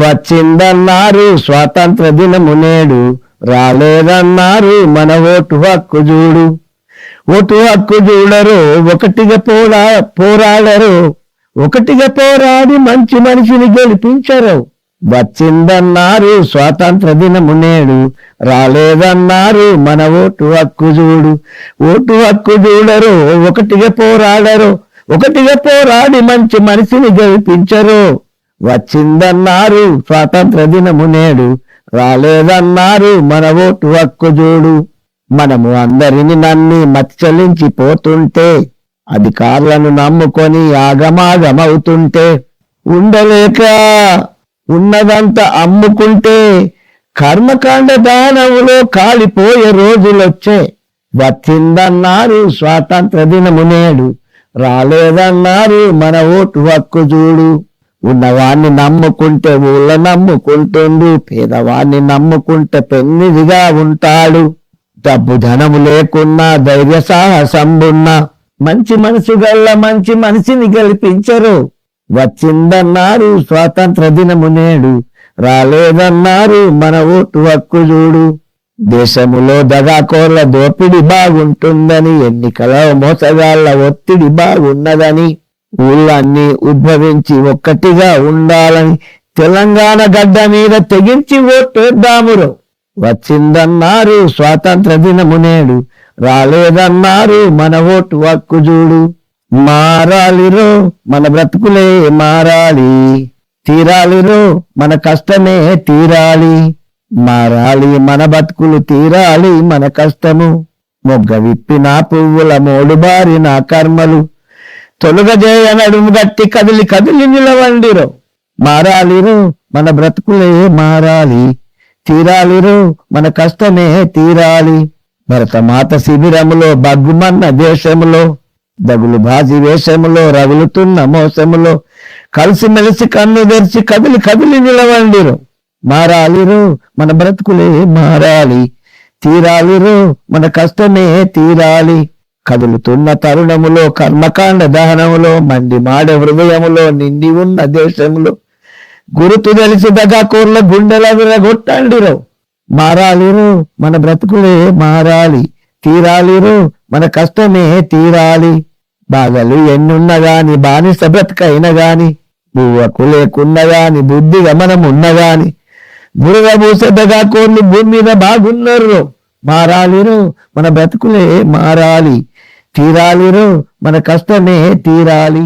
వచ్చిందన్నారు స్వాతంత్ర దినము నేడు, రాలేదన్నారు మన ఓటు హక్కు చూడు. ఓటు హక్కు చూడరు, ఒకటిగా పోరాడరు, ఒకటిగా పోరాడి మంచి మనిషిని గెలిపించరు. వచ్చిందన్నారు స్వాతంత్ర దినము నేడు, రాలేదన్నారు మన ఓటు హక్కు చూడు. ఓటు హక్కు చూడరు, ఒకటిగా పోరాడరు, ఒకటిగా పోరాడి మంచి మనిషిని గెలిపించరు. వచ్చిందన్నారు స్వాతంత్ర దినము నేడు, రాలేదన్నారు మన ఓటు హక్కు చూడు. మనము అందరిని నమ్మి మచ్చలించి పోతుంటే, అధికారులను నమ్ముకొని ఆగమాగమవుతుంటే, ఉండలేక ఉన్నదంతా అమ్ముకుంటే కర్మకాండ దానములో కాలిపోయే రోజులొచ్చే. వచ్చిందన్నారు స్వాతంత్ర దినము నేడు, రాలేదన్నారు మన ఓటు హక్కు చూడు. ఉన్నవాణ్ణి నమ్ముకుంటే ఊళ్ళ నమ్ముకుంటుండు, పేదవాణ్ణి నమ్ముకుంటే పెన్నిదిగా ఉంటాడు. డబ్బు ధనము లేకున్నా ధైర్య సాహసంబున్నా మంచి మనసు గల్ల మంచి మనిషిని గెలిపించరు. వచ్చిందన్నారు స్వాతంత్ర దినము నేడు, రాలేదన్నారు మన ఓటు హక్కు చూడు. దేశములో దగాకోర్ల దోపిడి బాగుంటుందని, ఎన్నికల మోసగాళ్ల ఒత్తిడి బాగున్నదని, ఊళ్ళన్నీ ఉద్భవించి ఒక్కటిగా ఉండాలని తెలంగాణ గడ్డ మీద తెగించి ఓటేద్దామురో. వచ్చిందన్నారు స్వాతంత్ర దినము నేడు, రాలేదన్నారు మన ఓటు హక్కు చూడు. మారాలిరో మన బ్రతుకులే మారాలి, తీరాలిరో మన కష్టమే తీరాలి. మారాలి మన బతుకులు, తీరాలి మన కష్టము. మొగ్గ విప్పిన పువ్వుల మోడుబారిన కర్మలు, తొలుగజేయ నడుము గట్టి కదిలి కదిలి నిలవండిరో. మారాలిరో మన బ్రతుకులే మారాలి, తీరాలిరో మన కష్టమే తీరాలి. భరతమాత శిబిరములో బగ్గుమన్న దేశములో, దగులు బాజి వేషములో రగులుతున్న మోసములో, కలిసిమెలిసి కన్ను తెరిచి కదిలి కదిలి నిలవండిరో. మారాలిరో మన బ్రతుకులే మారాలి, తీరాలిరో మన కష్టమే తీరాలి. కదులుతున్న తరుణములో కర్మకాండ దహనములో, మండి మాడ హృదయములో నిండి ఉన్న దేశములో, గురుతు తెలిసి దగాకోర్ల గుండెల విరగొట్టండిరో. మారాలిరో మన బ్రతుకులే మారాలి, తీరాలిరో మన కష్టమే తీరాలి. బాధలు ఎన్నున్న గాని బానిస బ్రతకైన గాని, బువ్వకు లేకున్న గాని బుద్ధిగా మనం ఉన్న గాని, బురద పూసే దగాకోర్లు భూమి మీద బాగున్నారు. మారాలిరో మన బ్రతుకులే మారాలి, తీరాలిరో మన కష్టమే తీరాలి.